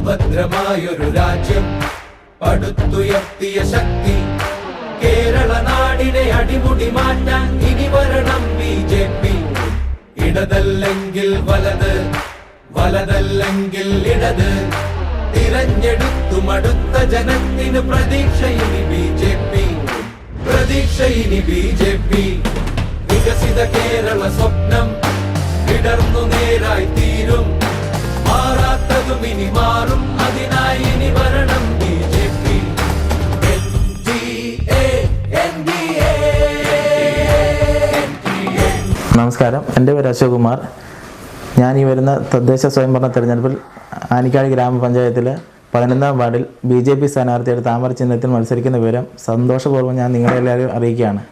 സുഭദ്രമായൊരു രാജ്യം പടുത്തുയർത്തിയ ശക്തി കേരള നാടിനെ അടിമുടി മാറ്റാൻ ഇനി വരണം BJP. ഇടതല്ലെങ്കിൽ വലത്, വലതല്ലെങ്കിൽ ഇടത്, തിരഞ്ഞെടുത്തു മടുത്ത ജനത്തിന് പ്രതീക്ഷ ഇനി BJP. പ്രതീക്ഷ ഇനി BJP. വികസിത കേരള സ്വപ്നം വിടർന്നു നേരായി തീരും. മാറാത്തതും ഇനി മാറും, അതിനായി ഇനി വരണം BJP. നമസ്കാരം, എൻ്റെ പേര് അശോക് കുമാർ. ഞാൻ ഈ വരുന്ന തദ്ദേശ സ്വയംഭരണ തെരഞ്ഞെടുപ്പിൽ ആനിക്കാട് ഗ്രാമപഞ്ചായത്തിൽ 11-ാം വാർഡിൽ BJP സ്ഥാനാർത്ഥിയുടെ താമര ചിഹ്നത്തിൽ മത്സരിക്കുന്ന വിവരം സന്തോഷപൂർവ്വം ഞാൻ നിങ്ങളെ എല്ലാവരും അറിയിക്കുകയാണ്.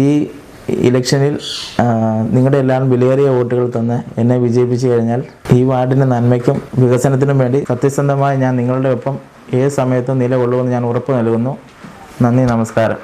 ഈ ഇലക്ഷനിൽ നിങ്ങളുടെ എല്ലാവരും വിലയേറിയ വോട്ടുകൾ തന്ന് എന്നെ വിജയിപ്പിച്ചു കഴിഞ്ഞാൽ ഈ വാർഡിൻ്റെ നന്മയ്ക്കും വികസനത്തിനും വേണ്ടി സത്യസന്ധമായി ഞാൻ നിങ്ങളുടെ ഒപ്പം ഏത് സമയത്തും നിലകൊള്ളുമെന്ന് ഞാൻ ഉറപ്പ് നൽകുന്നു. നന്ദി, നമസ്കാരം.